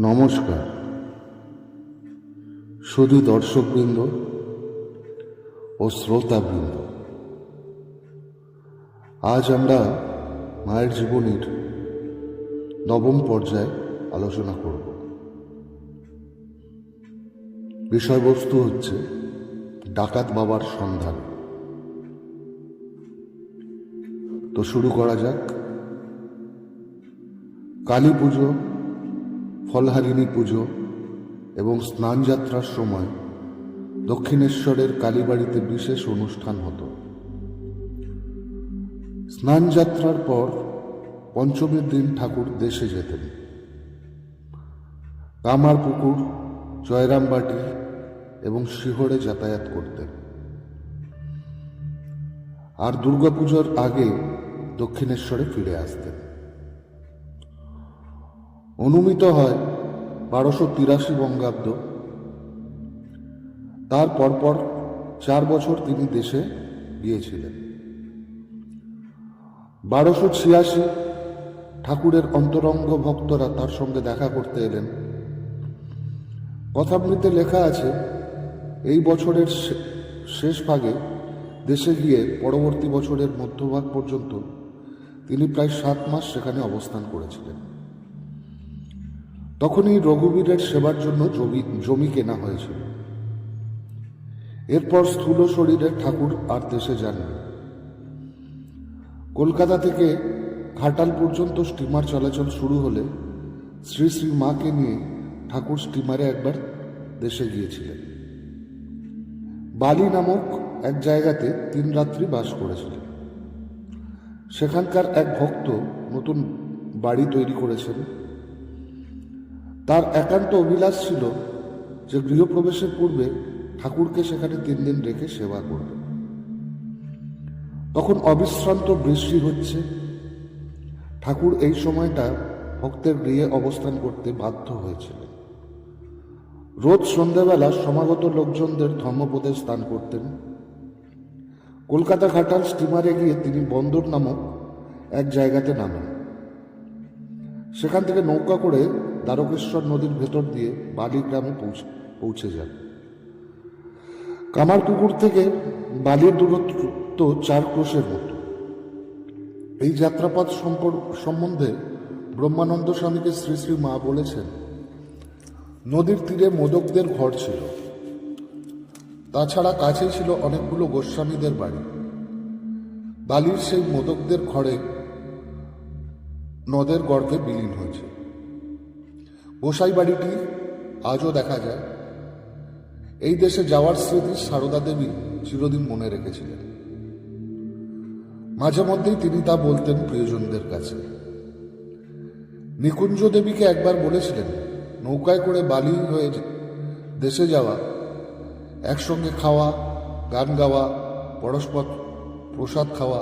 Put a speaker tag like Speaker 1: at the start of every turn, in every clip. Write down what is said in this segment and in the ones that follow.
Speaker 1: নমস্কার শুধু দর্শকবৃন্দ ও শ্রোতাবৃন্দ। আজ আমরা মায়ের জীবনীর নবম পর্যায়ে আলোচনা করব। বিষয়বস্তু হচ্ছে ডাকাত বাবার সন্ধান। তো শুরু করা যাক। কালী পুজো, ফলহারিণী পুজো এবং স্নানযাত্রার সময় দক্ষিণেশ্বরের কালীবাড়িতে বিশেষ অনুষ্ঠান হতো। স্নানযাত্রার পর পঞ্চমীর দিন ঠাকুর দেশে যেতেন। কামারপুকুর, জয়রামবাটি এবং শিহরে যাতায়াত করতেন। আর দুর্গাপুজোর আগে দক্ষিণেশ্বরে ফিরে আসতেন। অনুমিত হয় 1283 বঙ্গাব্দ। তার পরপর 4 বছর তিনি দেশে গিয়েছিলেন। 1286 ঠাকুরের অন্তরঙ্গ ভক্তরা তার সঙ্গে দেখা করতে এলেন। কথামৃতে লেখা আছে, এই বছরের শেষ ভাগে দেশে গিয়ে পরবর্তী বছরের মধ্যভাগ পর্যন্ত তিনি প্রায় 7 মাস সেখানে অবস্থান করেছিলেন। তখনই রঘুবীরের সেবার জন্য জমি কেনা হয়েছিল। এরপর স্থূল শরীরে ঠাকুর আর দেশে যাননি। কলকাতা থেকে ঘাটাল পর্যন্ত স্টিমার চলাচল শুরু হলে শ্রী শ্রী মাকে নিয়ে ঠাকুর স্টিমারে একবার দেশে গিয়েছিলেন। বালি নামক এক জায়গাতে 3 রাত্রি বাস করেছিলেন। সেখানকার এক ভক্ত নতুন বাড়ি তৈরি করেছেন। তার একান্ত অভিলাষ ছিল যে গৃহপ্রবেশের পূর্বে ঠাকুরকে সেখানে 3 দিন রেখে সেবা করবে। তখন অবিশ্রান্ত বৃষ্টি হচ্ছে। ঠাকুর এই সময়টা ভক্তের গৃহে অবস্থান করতে বাধ্য হয়েছিলেন। রোজ সন্ধ্যাবেলা সমাগত লোকজনদের ধর্মপদে স্নান করতেন। কলকাতা ঘাটাল স্টিমারে গিয়ে তিনি বন্দর নামক এক জায়গাতে নামেন। সেখান থেকে নৌকা করে দ্বারকেশ্বর নদীর ভেতর দিয়ে বালি গ্রামে পৌঁছে যান। কামারপুকুর থেকে বালির দূরত্ব 4 ক্রোশের মতো। এই যাত্রাপথ সম্বন্ধে ব্রহ্মানন্দ স্বামীকে শ্রী শ্রী মা বলেছেন, নদীর তীরে মোদকদের ঘর ছিল। তাছাড়া কাছেই ছিল অনেকগুলো গোস্বামীদের বাড়ি। বালির সেই মোদকদের ঘরে নদের গর্ভে বিলীন হয়েছে। গোসাই বাড়িটি আজও দেখা যায়। এই দেশে যাওয়ার স্মৃতি সারদা দেবী চিরদিন মনে রেখেছিলেন। মাঝে মধ্যেই তিনি তা বলতেন প্রিয়জনদের কাছে। নিকুঞ্জ দেবীকে একবার বলেছিলেন, নৌকায় করে বালি হয়ে দেশে যাওয়া, একসঙ্গে খাওয়া, গান গাওয়া, পরস্পর প্রসাদ খাওয়া।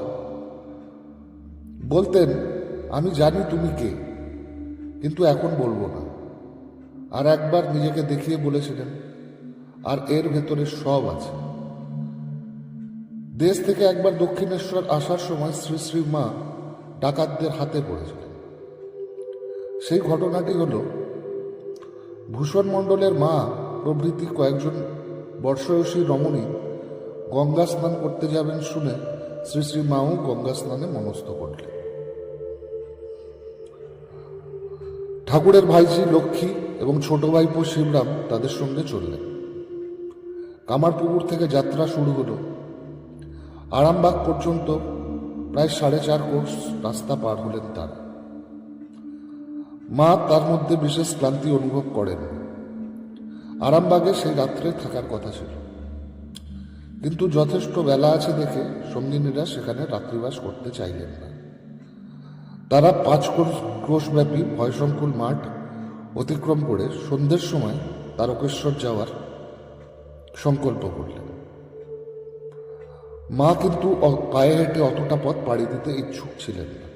Speaker 1: বলতেন, আমি জানি তুমি কে, কিন্তু এখন বলবো না। আর একবার নিজেকে দেখিয়ে বলেছিলেন, আর এর ভেতরে সব আছে। দেশ থেকে একবার দক্ষিণেশ্বর আসার সময় শ্রী শ্রী মা ডাকাতদের হাতে পড়েছিলেন। সেই ঘটনাটি হল, ভূষণ মণ্ডলের মা প্রভৃতি কয়েকজন বর্ষয়সী রমণী গঙ্গা স্নান করতে যাবেন শুনে শ্রী শ্রী মাও গঙ্গা স্নানে মনস্থ করলেন। ঠাকুরের ভাইঝি লক্ষ্মী এবং ছোট ভাইপো শিবরাম তাদের সঙ্গে চললেন। কামারপুকুর থেকে যাত্রা শুরু হল। আরামবাগ পর্যন্ত প্রায় 4.5 কোষ রাস্তা পার হলেন তারা। মা তার মধ্যে বিশেষ ক্লান্তি অনুভব করেন। আরামবাগে সেই রাত্রে থাকার কথা ছিল, কিন্তু যথেষ্ট বেলা আছে দেখে সঙ্গিনীরা সেখানে রাত্রিবাস করতে চাইলেন না। তারা 5 ক্রোশব্যাপী ভয়সংকুল মাঠ অতিক্রম করে সন্ধ্যের সময় দ্বারকেশ্বর যাওয়ার সংকল্প করলেন। মা কিন্তু পায়ে হেঁটে অতটা পথ পাড়ি দিতে ইচ্ছুক ছিলেন না,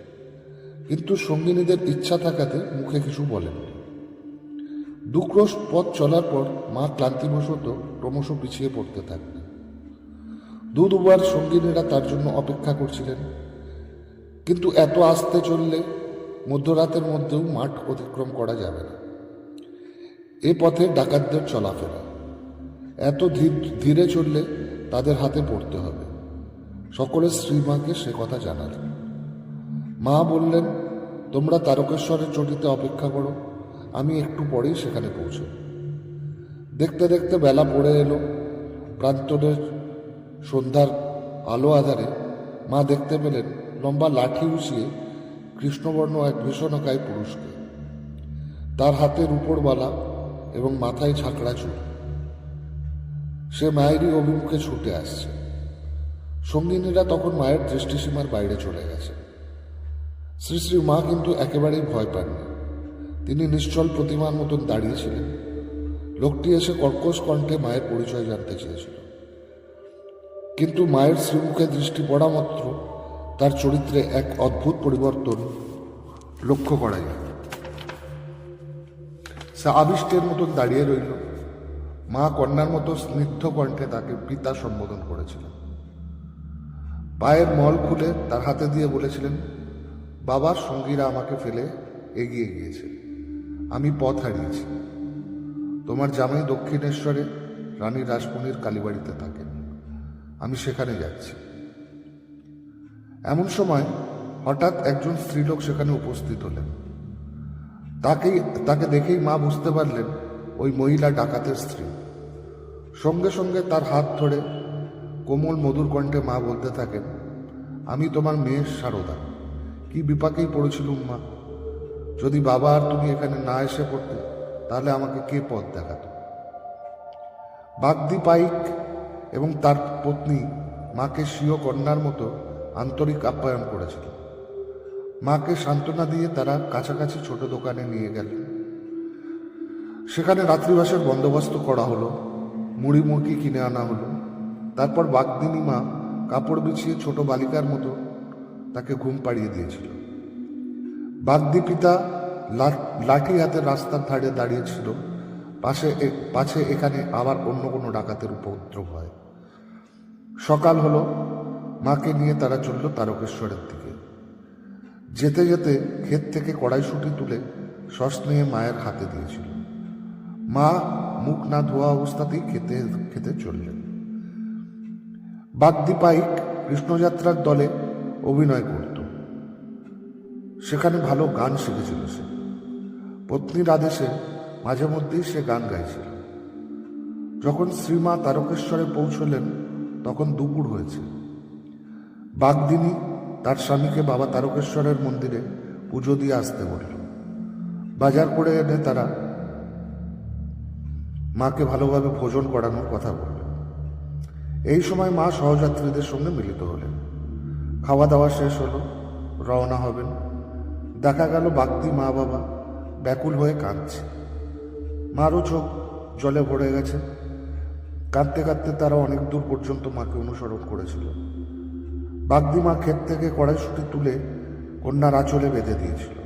Speaker 1: কিন্তু সঙ্গিনীদের ইচ্ছা থাকাতে মুখে কিছু বলেননি। 2 ক্রোশ পথ চলার পর মা ক্লান্তিবশত ক্রমশ পিছিয়ে পড়তে থাকলেন। দুবার সঙ্গিনীরা তার জন্য অপেক্ষা করছিলেন, কিন্তু এত আস্তে চললে মধ্যরাতের মধ্যেও মাঠ অতিক্রম করা যাবে না। এ পথে ডাকাতদের চলাফেরা। এত ধীরে চললে তাদের হাতে পড়তে হবে। সকলে শ্রীমাকে সে কথা জানালেন। মা বললেন, তোমরা তারকেশ্বরের চটিতে অপেক্ষা করো, আমি একটু পরেই সেখানে পৌঁছব। দেখতে দেখতে বেলা পড়ে এলো। প্রান্তরের সন্ধ্যার আলো আধারে মা দেখতে পেলেন লম্বা লাঠি উঁচিয়ে কৃষ্ণবর্ণ এক ভীষণকায় পুরুষকে। তার হাতে রূপোর বালা এবং মাথায় ঝাঁকড়া চুল। সে মায়েরই অভিমুখে ছুটে আসছে। সঙ্গিনীরা তখন মায়ের দৃষ্টিসীমার বাইরে চলে গেছে। শ্রী শ্রী মা কিন্তু একেবারেই ভয় পাননি। তিনি নিশ্চল প্রতিমার মতন দাঁড়িয়েছিলেন। লোকটি এসে কর্কশ কণ্ঠে মায়ের পরিচয় জানতে চেয়েছিল, কিন্তু মায়ের শ্রীমুখে দৃষ্টি পড়া মাত্র তার চরিত্রে এক অদ্ভুত পরিবর্তন লক্ষ্য করা যায়। সে আবিষ্টের মতন দাঁড়িয়ে রইল। মা কন্যার মতো স্নিগ্ধ কণ্ঠে তাকে পিতা সম্বোধন করেছিলেন। পায়ের মল খুলে তার হাতে দিয়ে বলেছিলেন, বাবার সঙ্গীরা আমাকে ফেলে এগিয়ে গিয়েছে, আমি পথ হারিয়েছি। তোমার জামাই দক্ষিণেশ্বরে রানী রাসমণির কালীবাড়িতে থাকেন, আমি সেখানে যাচ্ছি। এমন সময় হঠাৎ একজন স্ত্রীলোক সেখানে উপস্থিত হলেন। তাকে দেখেই মা বুঝতে পারলেন ওই মহিলা ডাকাতের স্ত্রী। সঙ্গে সঙ্গে তার হাত ধরে কোমল মধুর কণ্ঠে মা বলতে থাকেন, আমি তোমার মেয়ে সারদা। কি বিপাকেই পড়েছিলুম মা, যদি বাবা আর তুমি এখানে না এসে পড়তে তাহলে আমাকে কে পথ দেখাত। বাগদি পাইক এবং তার পত্নী মাকে স্বীয় কন্যার মতো আন্তরিক আপ্যায়ন করেছিল। মাকে সান্ত্বনা দিয়ে তারা কাছাকাছি ছোট দোকানে নিয়ে গেলেন। সেখানে রাত্রিবাসের বন্দোবস্ত করা হলো, মুড়ি মুড়কি কিনে আনা হলো। তারপর বাগদিনী মা কাপড় বিছিয়ে ছোট বালিকার মতো তাকে ঘুম পাড়িয়ে দিয়েছিল। বাগদি পিতা লাঠি হাতে রাস্তার ধারে দাঁড়িয়েছিল, পাছে এখানে আবার অন্য কোনো ডাকাতের উপদ্রব হয়। সকাল হলো। মাকে নিয়ে তারা চলল তারকেশ্বরের দিকে। যেতে যেতে ক্ষেত থেকে কড়াইশুঁটি তুলে সস্নেহে মায়ের হাতে দিয়েছিল। মা মুখ না ধোয়া অবস্থাতেই খেতে খেতে চললেন। বাগদি পাইক কৃষ্ণযাত্রার দলে অভিনয় করত। সেখানে ভালো গান শিখেছিল সে। পত্নীর আদেশে মাঝে মধ্যেই সে গান গাইছিল। যখন শ্রীমা তারকেশ্বরে পৌঁছলেন তখন দুপুর হয়েছে। বাগদিনী তার স্বামীকে বাবা তারকেশ্বরের মন্দিরে পুজো দিয়ে আসতে বলল। বাজার করে এনে তারা মাকে ভালোভাবে ভোজন করানোর কথা বলল। এই সময় মা সহযাত্রীদের সঙ্গে মিলিত হলেন। খাওয়া দাওয়া শেষ হলো, রওনা হবেন। দেখা গেল বাগদি মা বাবা ব্যাকুল হয়ে কাঁদছে। মারও চোখ জলে ভরে গেছে। কাঁদতে কাঁদতে তারা অনেক দূর পর্যন্ত মাকে অনুসরণ করেছিল। বাগদি মা ক্ষেত থেকে কড়াইশুঁটি তুলে কন্যার আঁচলে বেঁধে দিয়েছিল।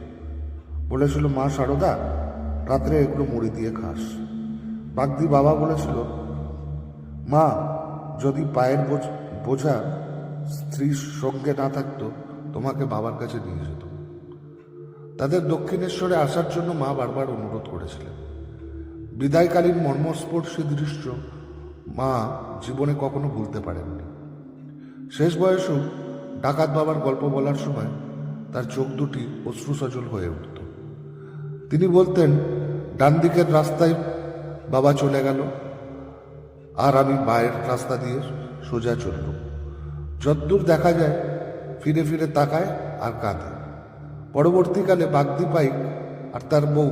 Speaker 1: বলেছিল, মা সারদা, রাত্রে এগুলো মুড়ি দিয়ে খাস। বাগদি বাবা বলেছিল, মা, যদি পায়ের বোঝা স্ত্রীর সঙ্গে না থাকতো তোমাকে বাবার কাছে নিয়ে যেত। তাদের দক্ষিণেশ্বরে আসার জন্য মা বারবার অনুরোধ করেছিলেন। বিদায়কালীন মর্মস্পর্শী দৃশ্য মা জীবনে কখনো ভুলতে পারেননি। শেষ বয়সেও ডাকাত বাবার গল্প বলার সময় তার চোখ দুটি অশ্রুসজল হয়ে উঠত। তিনি বলতেন, ডান দিকের রাস্তায় বাবা চলে গেল, আর আমি বায়ের রাস্তা দিয়ে সোজা চলল। যদ্দূর দেখা যায় ফিরে ফিরে তাকায় আর কাঁদে। পরবর্তীকালে বাগদি পাইক আর তার বউ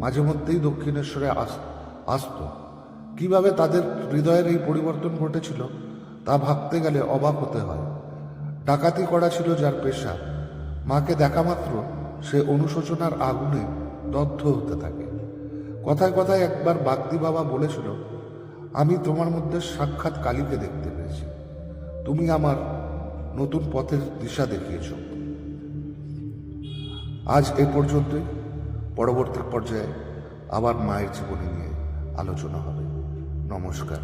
Speaker 1: মাঝে মধ্যেই দক্ষিণেশ্বরে আসত। কিভাবে তাদের হৃদয়ের এই পরিবর্তন ঘটেছিল তা ভাবতে গেলে অবাক হতে হয়। ডাকাতি করা ছিল যার পেশা, মাকে দেখা মাত্র সে অনুশোচনার আগুনে দগ্ধ হতে থাকে। কথায় কথায় একবার বাগদি বাবা বলেছিল, আমি তোমার মধ্যে সাক্ষাৎ কালীকে দেখতে পেয়েছি, তুমি আমার নতুন পথের দিশা দেখিয়েছ। আজ এ পর্যন্তই। পরবর্তী পর্যায়ে আবার মায়ের জীবনী নিয়ে আলোচনা হবে। নমস্কার।